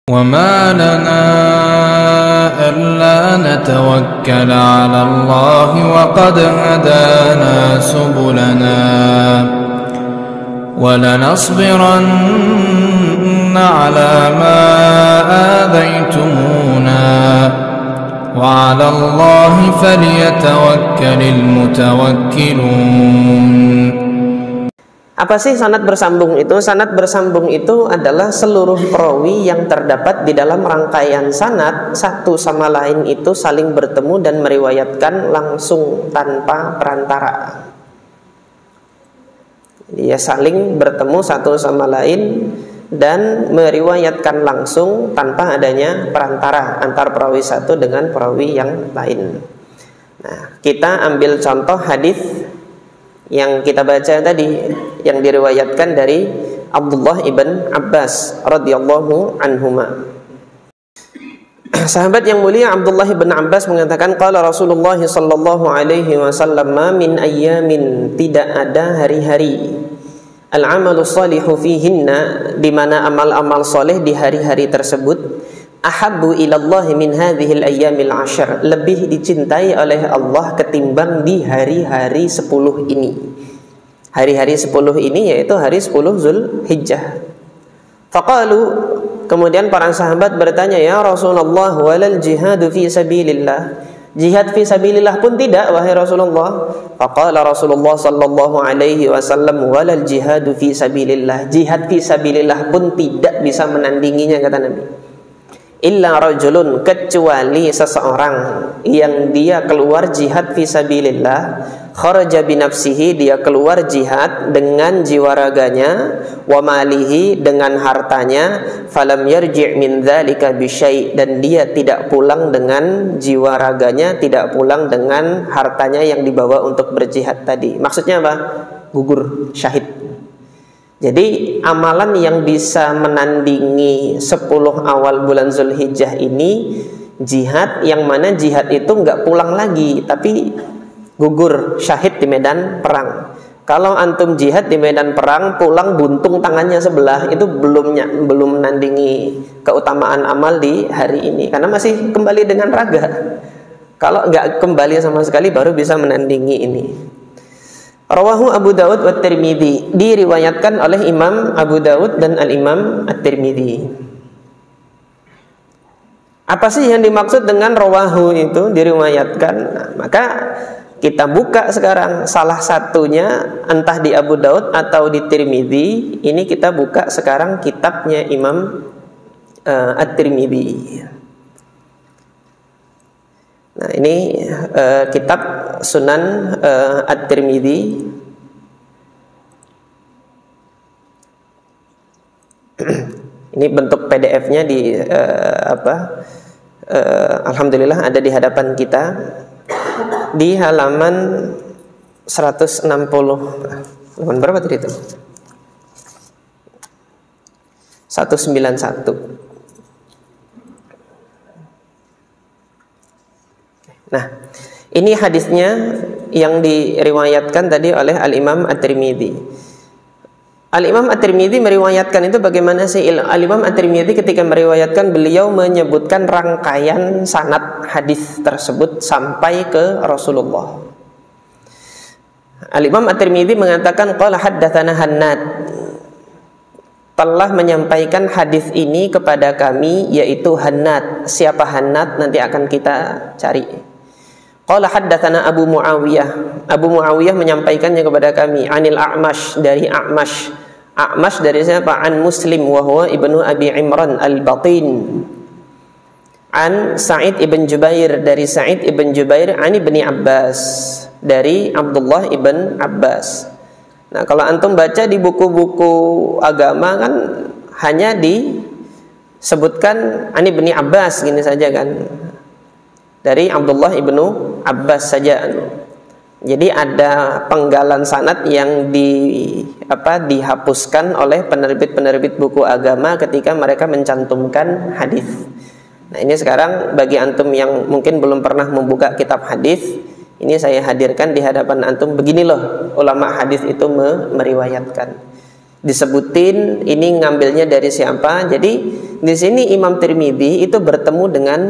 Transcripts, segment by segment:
وما لنا ألا نتوكل على الله وقد هدانا سبلنا ولنصبرن على ما آذيتمونا وعلى الله فليتوكل المتوكلون. Apa sih sanad bersambung itu? Sanad bersambung itu adalah seluruh perawi yang terdapat di dalam rangkaian sanad satu sama lain itu saling bertemu dan meriwayatkan langsung tanpa perantara. Dia saling bertemu satu sama lain dan meriwayatkan langsung tanpa adanya perantara antar perawi satu dengan perawi yang lain. Nah, kita ambil contoh hadis yang kita baca tadi yang diriwayatkan dari Abdullah ibn Abbas radhiyallahu anhuma. Sahabat yang mulia Abdullah ibn Abbas mengatakan, qala Rasulullah sallallahu alaihi wasallam, ma min ayyamin, tidak ada hari-hari, al-amalu salihu fihinna, di mana amal-amal soleh di hari-hari tersebut, ahabbu ilallahi min hadhil ayyamil ashar, lebih dicintai oleh Allah ketimbang di hari-hari 10 ini. Hari-hari 10 ini yaitu hari 10 Zulhijjah. Faqalu, kemudian para sahabat bertanya, ya Rasulullah, walal jihadu fi sabilillah, jihad fi sabilillah pun tidak wahai Rasulullah. Faqala Rasulullah sallallahu alaihi wasallam, walal jihadu fi sabilillah, jihad fi sabilillah pun tidak bisa menandinginya, kata Nabi. Illa rajulun, kecuali seseorang yang dia keluar jihad fi sabilillah, kharaja binafsihi, dia keluar jihad dengan jiwa raganya, wa malihi, dengan hartanya, falam yarji' min dzalika bisyai', dan dia tidak pulang dengan jiwa raganya, tidak pulang dengan hartanya yang dibawa untuk berjihad tadi. Maksudnya apa? Gugur syahid. Jadi amalan yang bisa menandingi 10 awal bulan Zulhijjah ini jihad, yang mana jihad itu nggak pulang lagi tapi gugur syahid di medan perang. Kalau antum jihad di medan perang pulang buntung tangannya sebelah, itu belum menandingi keutamaan amal di hari ini, karena masih kembali dengan raga. Kalau nggak kembali sama sekali baru bisa menandingi ini. Rawahu Abu Dawud wa Tirmidzi, diriwayatkan oleh Imam Abu Dawud dan Al-Imam At-Tirmidzi. Apa sih yang dimaksud dengan rawahu itu, diriwayatkan? Nah, maka kita buka sekarang salah satunya, entah di Abu Dawud atau di Tirmidzi. Ini kita buka sekarang kitabnya Imam At-Tirmidzi. Nah, ini kitab Sunan At-Tirmidzi. Ini bentuk PDF-nya di alhamdulillah ada di hadapan kita di halaman 160. Halaman berapa tadi itu? 191. Nah, ini hadisnya yang diriwayatkan tadi oleh Al-Imam At-Tirmidzi. Al-Imam At-Tirmidzi meriwayatkan itu bagaimana sih? Al-Imam At-Tirmidzi ketika meriwayatkan, beliau menyebutkan rangkaian sanad hadis tersebut sampai ke Rasulullah. Al-Imam At-Tirmidzi mengatakan, qala haddatsana Hannad, telah menyampaikan hadis ini kepada kami, yaitu Hannad. Siapa Hannad? Nanti akan kita cari. Qala haddatsana Abu Muawiyah, Abu Muawiyah menyampaikannya kepada kami, anil A'mash, dari A'mash. A'mash dari siapa? An Muslim wa huwa ibnu Abi Imran al-Batin. An Sa'id ibn Jubair, dari Sa'id ibn Jubair, an Ibni Abbas, dari Abdullah ibn Abbas. Nah, kalau antum baca di buku-buku agama kan hanya disebutkan an Ibni Abbas gini saja kan, dari Abdullah ibnu Abbas saja. Jadi ada penggalan sanad yang dihapuskan oleh penerbit-penerbit buku agama ketika mereka mencantumkan hadis. Nah, ini sekarang bagi antum yang mungkin belum pernah membuka kitab hadis, ini saya hadirkan di hadapan antum. Begini loh ulama hadis itu meriwayatkan. disebutin ini ngambilnya dari siapa. Jadi di sini Imam Tirmidzi itu bertemu dengan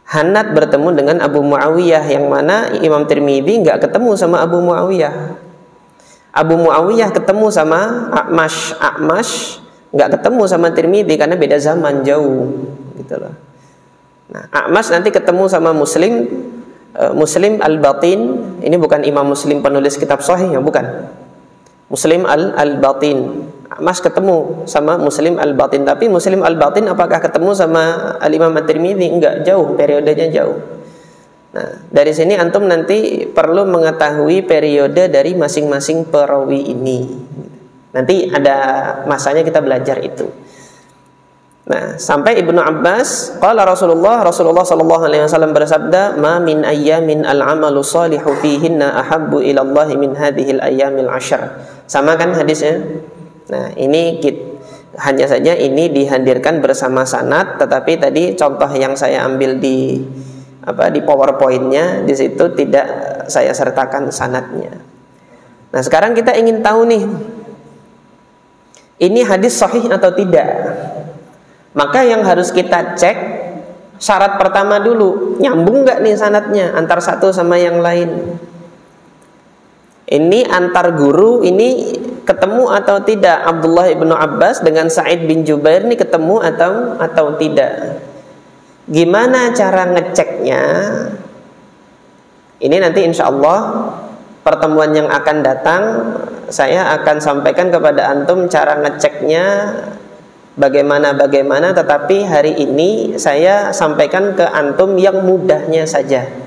Hanad bertemu dengan Abu Muawiyah, yang mana Imam Tirmidzi nggak ketemu sama Abu Muawiyah. Abu Muawiyah ketemu sama A'mash nggak ketemu sama Tirmidzi karena beda zaman jauh gitu loh. Nah, A'mash nanti ketemu sama Muslim Al-Batin. Ini bukan Imam Muslim penulis kitab Sahih ya, bukan. Muslim Al-Batin. A'mash ketemu sama Muslim Al-Batin, tapi Muslim Al-Batin apakah ketemu sama Al-Imam At-Tirmidzi? Enggak, jauh, periodenya jauh. Nah, dari sini antum nanti perlu mengetahui periode dari masing-masing perawi ini. Nanti ada masanya kita belajar itu. Nah, sampai Ibnu Abbas, qala Rasulullah sallallahu alaihi wasallam bersabda, "Ma min ayyamin al-'amalu salihu fihinna ahabbu ila Allah min hadhil ayyamil 'ashr." Sama kan hadisnya? Nah, ini hanya saja ini dihadirkan bersama sanad, tetapi tadi contoh yang saya ambil di PowerPoint-nya di situ tidak saya sertakan sanadnya. Nah, sekarang kita ingin tahu nih, ini hadis sahih atau tidak? Maka yang harus kita cek syarat pertama dulu, nyambung nggak nih sanadnya antar satu sama yang lain. Ini antar guru ini ketemu atau tidak? Abdullah ibnu Abbas dengan Sa'id bin Jubair ini ketemu atau tidak? Gimana cara ngeceknya? Ini nanti insya Allah pertemuan yang akan datang saya akan sampaikan kepada antum cara ngeceknya bagaimana. Tetapi hari ini saya sampaikan ke antum yang mudahnya saja.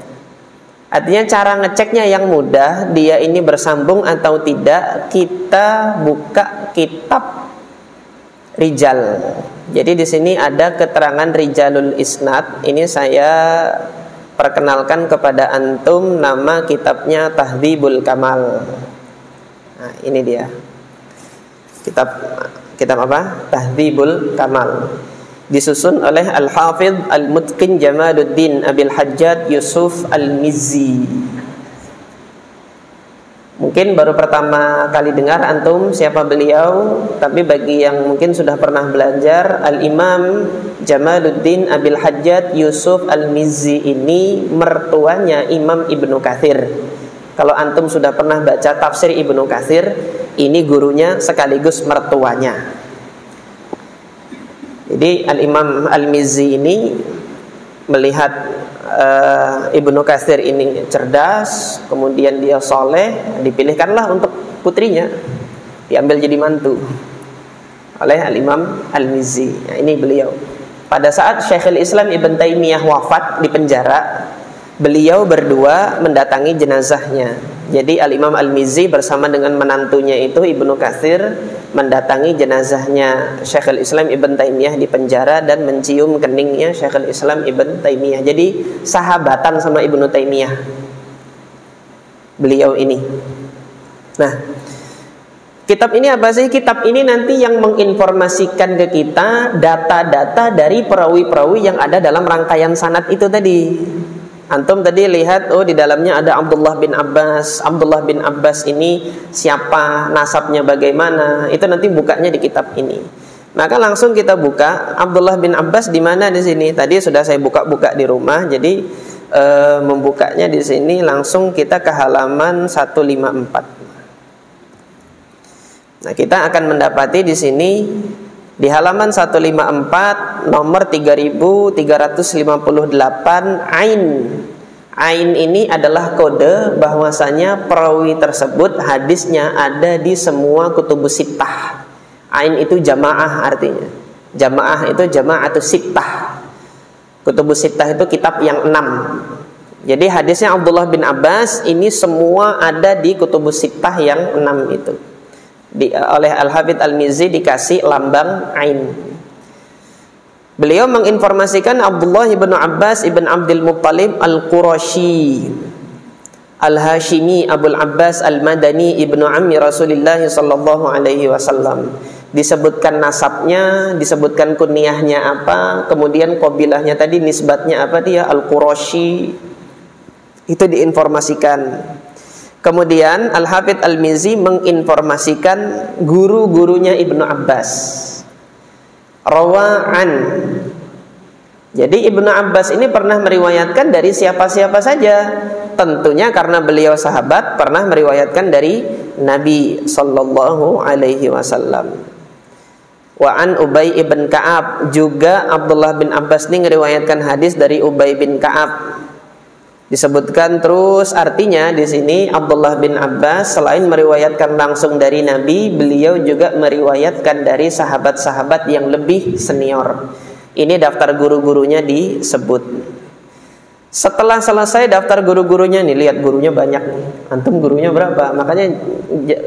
Artinya cara ngeceknya yang mudah, dia ini bersambung atau tidak, kita buka kitab Rijal. Jadi di sini ada keterangan Rijalul Isnad. Ini saya perkenalkan kepada antum, nama kitabnya Tahdzibul Kamal. Nah, ini dia. Kitab apa? Tahdzibul Kamal. Disusun oleh Al-Hafidh Al-Mutqin Jamaluddin Abil Hajjaj Yusuf Al-Mizzi. Mungkin baru pertama kali dengar antum siapa beliau, tapi bagi yang mungkin sudah pernah belajar, Al-Imam Jamaluddin Abil Hajjaj Yusuf Al-Mizzi ini mertuanya Imam Ibnu Katsir. Kalau antum sudah pernah baca tafsir Ibnu Katsir, ini gurunya sekaligus mertuanya. Jadi Al-Imam Al-Mizzi ini melihat Ibnu Katsir ini cerdas, kemudian dia soleh, dipilihkanlah untuk putrinya, diambil jadi mantu oleh Al-Imam Al-Mizzi. Nah, ini beliau. Pada saat Syekhul Islam Ibn Taimiyah wafat di penjara, beliau berdua mendatangi jenazahnya. Jadi Al-Imam Al-Mizzi bersama dengan menantunya itu Ibnu Katsir mendatangi jenazahnya Syekhul Islam Ibn Taimiyah di penjara dan mencium keningnya Syekhul Islam Ibn Taimiyah. Jadi sahabatan sama Ibnu Taimiyah beliau ini. Nah, kitab ini apa sih? Kitab ini nanti yang menginformasikan ke kita data-data dari perawi-perawi yang ada dalam rangkaian sanad itu tadi. Antum tadi lihat, oh di dalamnya ada Abdullah bin Abbas. Abdullah bin Abbas ini siapa, nasabnya bagaimana? Itu nanti bukanya di kitab ini. Maka langsung kita buka Abdullah bin Abbas di mana di sini. Tadi sudah saya buka-buka di rumah. Jadi membukanya di sini langsung kita ke halaman 154. Nah, kita akan mendapati di sini di halaman 154 nomor 3358 Ain. Ain ini adalah kode bahwasanya perawi tersebut hadisnya ada di semua kutubus sittah. Ain itu jamaah artinya. Jamaah itu jamaatus sittah. Kutubus sittah itu kitab yang 6. Jadi hadisnya Abdullah bin Abbas ini semua ada di kutubus sittah yang 6 itu. Oleh Al-Hafidh Al-Mizzi dikasih lambang Ain. Beliau menginformasikan Abdullah ibn Abbas ibn Abdul Muttalib Al-Qurashi Al-Hashimi Abul Abbas Al-Madani ibnu Ammi Rasulullah sallallahu alaihi wasallam. Disebutkan nasabnya, disebutkan kunyahnya apa, kemudian qabilahnya tadi nisbatnya apa, dia Al-Qurashi. Itu diinformasikan. Kemudian Al-Hafidz Al-Mizzi menginformasikan guru-gurunya Ibnu Abbas. Rawa'an. Jadi Ibnu Abbas ini pernah meriwayatkan dari siapa-siapa saja. Tentunya karena beliau sahabat, pernah meriwayatkan dari Nabi sallallahu alaihi wasallam. Wa an Ubay ibn Ka'ab, juga Abdullah bin Abbas ini meriwayatkan hadis dari Ubay bin Ka'ab. Disebutkan terus, artinya di sini Abdullah bin Abbas selain meriwayatkan langsung dari Nabi, beliau juga meriwayatkan dari sahabat-sahabat yang lebih senior. Ini daftar guru-gurunya disebut. Setelah selesai daftar guru-gurunya nih, lihat gurunya banyak nih. Antum gurunya berapa? Makanya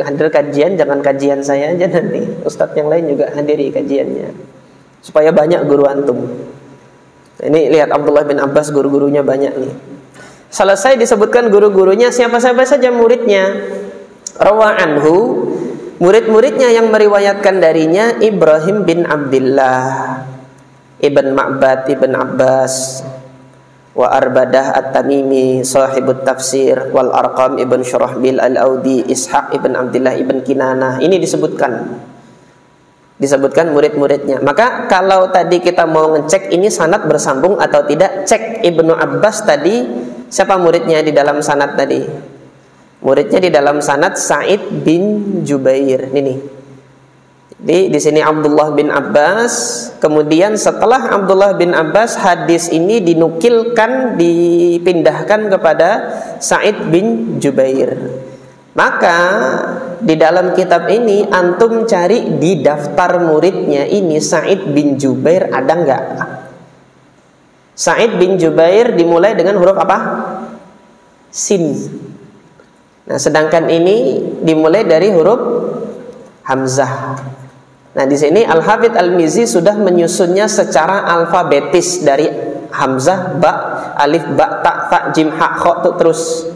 hadir kajian jangan kajian saya aja, nanti ustadz yang lain juga hadiri kajiannya, supaya banyak guru antum. Ini lihat Abdullah bin Abbas guru-gurunya banyak nih. Selesai disebutkan guru-gurunya, siapa-siapa saja muridnya. Rawa anhu, murid-muridnya yang meriwayatkan darinya Ibrahim bin Abdullah, Ibn Ma'bad Ibn Abbas, wa Arbadah At-Tamimi sahibut tafsir, wal Arqam Ibn Shurahbil Al-Audi, Ishaq Ibn Abdullah Ibn Kinanah. Ini disebutkan murid-muridnya. Maka kalau tadi kita mau ngecek ini sanad bersambung atau tidak, cek Ibnu Abbas tadi, siapa muridnya di dalam sanad tadi? Muridnya di dalam sanad Sa'id bin Jubair. Ini di sini Abdullah bin Abbas. Kemudian setelah Abdullah bin Abbas, hadis ini dinukilkan, dipindahkan kepada Sa'id bin Jubair. Maka di dalam kitab ini antum cari di daftar muridnya ini Sa'id bin Jubair ada enggak? Sa'id bin Jubair dimulai dengan huruf apa? Sin. Nah, sedangkan ini dimulai dari huruf Hamzah. Nah, di sini Al-Hafidz Al-Mizzi sudah menyusunnya secara alfabetis dari Hamzah, ba, alif, ba, ta, fa, jim, ha, kha, terus.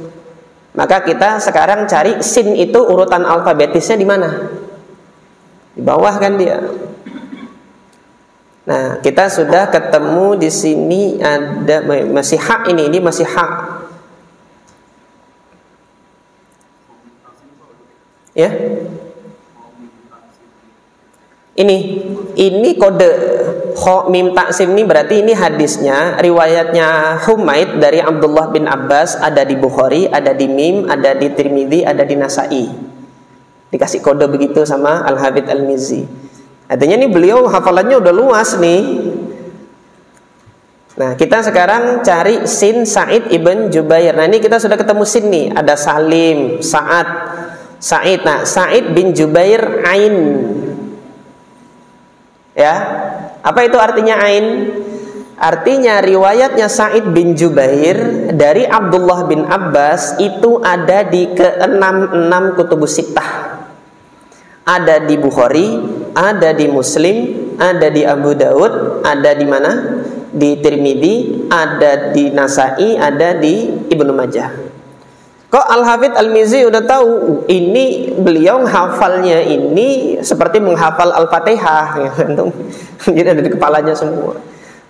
Maka kita sekarang cari sin itu urutan alfabetisnya di mana? Di bawah kan dia. Nah, kita sudah ketemu di sini ada masih ha, ini masih ha. Ya. Ini kode kha mim taksim ini berarti ini hadisnya, riwayatnya Humaid dari Abdullah bin Abbas, ada di Bukhari, ada di Mim, ada di Tirmidzi, ada di Nasa'i. Dikasih kode begitu sama Al-Hafidz Al-Mizzi. Artinya nih beliau hafalannya udah luas nih. Nah, kita sekarang cari sin Sa'id ibn Jubair. Nah, ini kita sudah ketemu sin nih, ada Salim, Sa'ad, Sa'id. Nah, Sa'id bin Jubair Ain. Ya, apa itu artinya ain? Artinya riwayatnya Sa'id bin Jubair dari Abdullah bin Abbas itu ada di ke-6 kutubus sittah. Ada di Bukhari, ada di Muslim, ada di Abu Daud, ada di mana? Di Tirmidzi, ada di Nasa'i, ada di Ibnu Majah. Kok Al-Hafidz Al-Mizzi udah tahu ini beliau hafalnya ini seperti menghafal Al-Fatihah ya, jadi ada di kepalanya semua.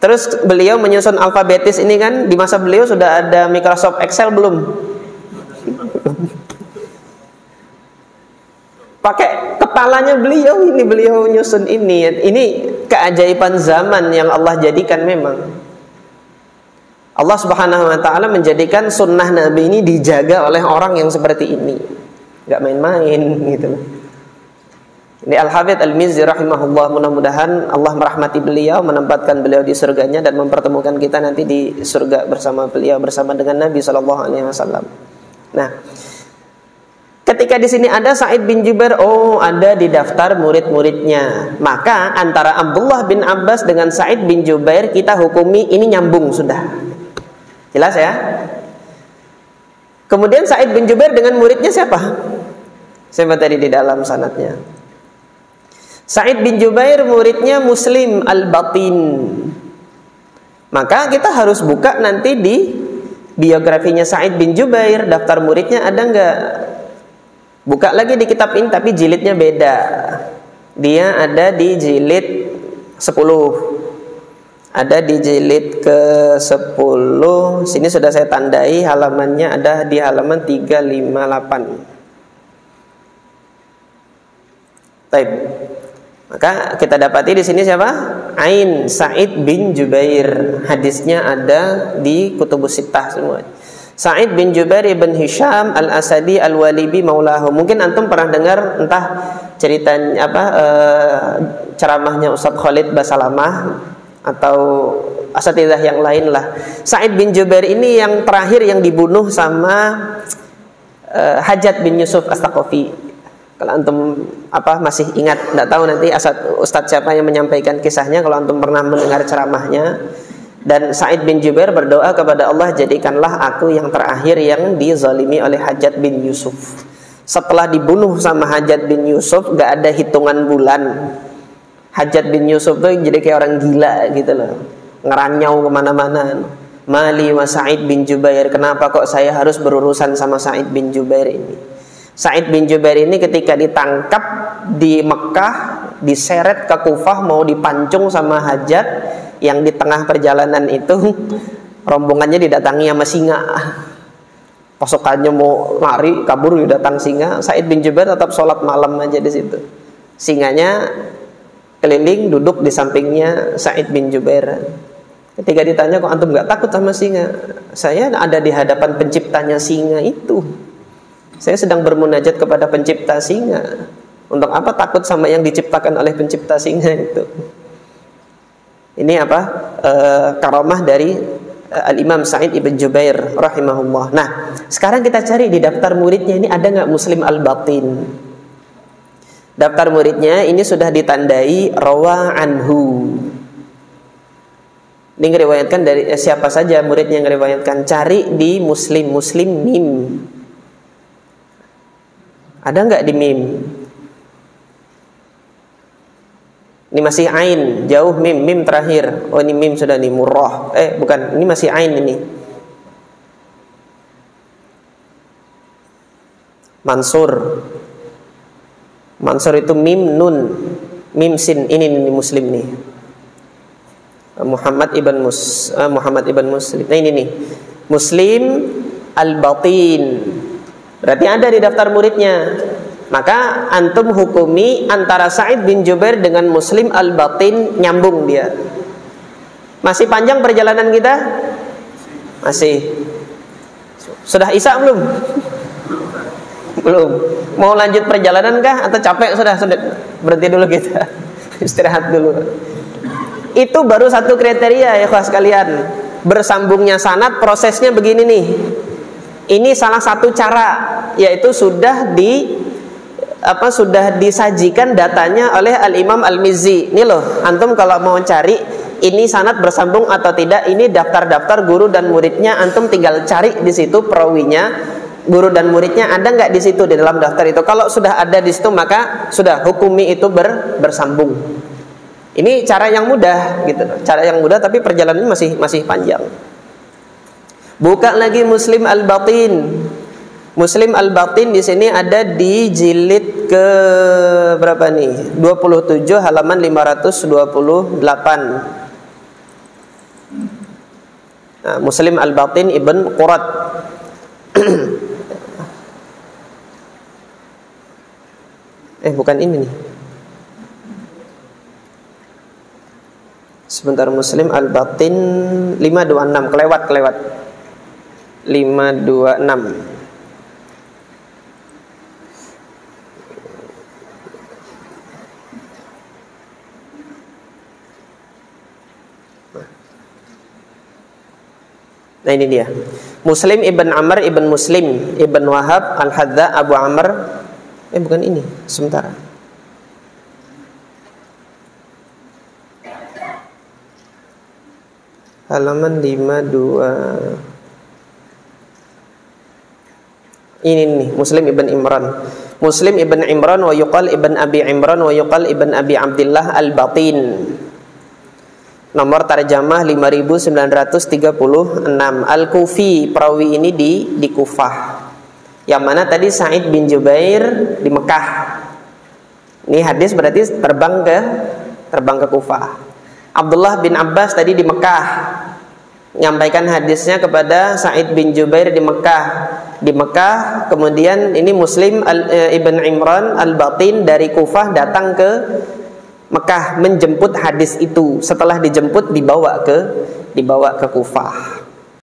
Terus beliau menyusun alfabetis ini kan, di masa beliau sudah ada Microsoft Excel belum? Pakai kepalanya beliau ini, beliau nyusun ini. Ini keajaiban zaman yang Allah jadikan memang. Allah Subhanahu wa ta'ala menjadikan sunnah Nabi ini dijaga oleh orang yang seperti ini. Gak main-main gitu. Ini Al-Hafidz Al-Mizzi rahimahullah, mudah-mudahan Allah merahmati beliau, menempatkan beliau di surganya dan mempertemukan kita nanti di surga bersama beliau, bersama dengan Nabi SAW. Nah, ketika di sini ada Sa'id bin Jubair, oh ada di daftar murid-muridnya. Maka antara Abdullah bin Abbas dengan Sa'id bin Jubair kita hukumi ini nyambung sudah. Jelas ya? Kemudian Sa'id bin Jubair dengan muridnya siapa? Siapa tadi di dalam sanadnya? Sa'id bin Jubair muridnya Muslim Al-Batin. Maka kita harus buka nanti di biografinya Sa'id bin Jubair, daftar muridnya ada enggak? Buka lagi di kitab ini tapi jilidnya beda. Dia ada di jilid 10. Ada di jilid ke-10. Sini sudah saya tandai halamannya, ada di halaman 358. Baik. Maka kita dapati di sini siapa? Ain Sa'id bin Jubair. Hadisnya ada di Kutubus Sittah semua. Sa'id bin Jubair ibn Hisham al-Asadi al-Walibi maulahu. Mungkin antum pernah dengar entah ceritanya apa, ceramahnya Ustaz Khalid Basalamah atau asatidzah yang lain lah. Sa'id bin Jubair ini yang terakhir yang dibunuh sama Hajjaj bin Yusuf As-Saqafi. Kalau antum apa masih ingat, tidak tahu nanti Ustadz siapa yang menyampaikan kisahnya kalau antum pernah mendengar ceramahnya. Dan Sa'id bin Jubair berdoa kepada Allah, jadikanlah aku yang terakhir yang dizalimi oleh Hajjaj bin Yusuf. Setelah dibunuh sama Hajjaj bin Yusuf, gak ada hitungan bulan, Hajjaj bin Yusuf tuh jadi kayak orang gila gitu loh, ngeranyau kemana-mana. Mali wa Sa'id bin Jubair, kenapa kok saya harus berurusan sama Sa'id bin Jubair ini? Sa'id bin Jubair ini ketika ditangkap di Mekah, diseret ke Kufah mau dipancung sama Hajjaj, yang di tengah perjalanan itu rombongannya didatangi sama singa. Pasukannya mau lari kabur, datang singa. Sa'id bin Jubair tetap sholat malam aja di situ. Singanya keliling duduk di sampingnya Sa'id bin Jubair. Ketika ditanya, kok antum gak takut sama singa? Saya ada di hadapan penciptanya singa itu. Saya sedang bermunajat kepada pencipta singa. Untuk apa takut sama yang diciptakan oleh pencipta singa itu? Ini apa? Karamah dari Al-Imam Sa'id ibn Jubair rahimahullah. Nah, sekarang kita cari di daftar muridnya ini ada nggak Muslim Al-Batin. Daftar muridnya ini sudah ditandai rawa anhu. Ini ngeriwayatkan dari siapa saja muridnya yang ngeriwayatkan. Cari di Muslim mim. Ada nggak di mim? Ini masih ain, jauh mim terakhir. Oh, ini mim sudah nih, murrah. Bukan, ini masih ain ini. Mansur itu mim nun, mim sin. Ini Muslim nih. Muhammad ibn Muslim. Nah, ini nih. Muslim Al-Batin. Berarti ada di daftar muridnya. Maka antum hukumi antara Sa'id bin Jubair dengan Muslim Al-Batin, nyambung dia. Masih panjang perjalanan kita? Masih. Sudah Isya belum? Belum. Mau lanjut perjalanan kah? Atau capek sudah berhenti dulu kita? Istirahat dulu. Itu baru satu kriteria ya kawan sekalian. Bersambungnya sanad, prosesnya begini nih. Ini salah satu cara, yaitu sudah disajikan datanya oleh Al-Imam Al-Mizzi. Ini loh, antum kalau mau cari ini sanad bersambung atau tidak, ini daftar-daftar guru dan muridnya, antum tinggal cari di situ perawinya, guru dan muridnya ada nggak di situ di dalam daftar itu. Kalau sudah ada di situ maka sudah hukumi itu bersambung. Ini cara yang mudah gitu, cara yang mudah tapi perjalanannya masih panjang. Buka lagi Muslim Al-Batin. Muslim Al-Batin di sini ada di jilid ke berapa nih? 27 halaman 528. Nah, Muslim Al-Batin Ibn Qurat. Bukan ini nih. Sebentar, Muslim Al-Batin 526, kelewat 526. Nah, ini dia. Muslim ibn Amr ibn Muslim ibn Wahab Al-Hadza Abu Amr. Bukan ini. Sebentar. Halaman 52. Ini nih, Muslim ibn Imran. Muslim ibn Imran wa yuqal ibn Abi Imran wa yuqal ibn Abi Abdillah Al-Batin. Nomor tarjamah 5936. Al-Kufi, perawi ini di Kufah. Yang mana tadi Sa'id bin Jubair di Mekah. Ini hadis berarti terbang ke Kufah. Abdullah bin Abbas tadi di Mekah, menyampaikan hadisnya kepada Sa'id bin Jubair di Mekah. Di Mekah, kemudian ini Muslim Ibn Imran Al-Batin dari Kufah datang ke Mekah menjemput hadis itu. Setelah dijemput dibawa ke Kufah.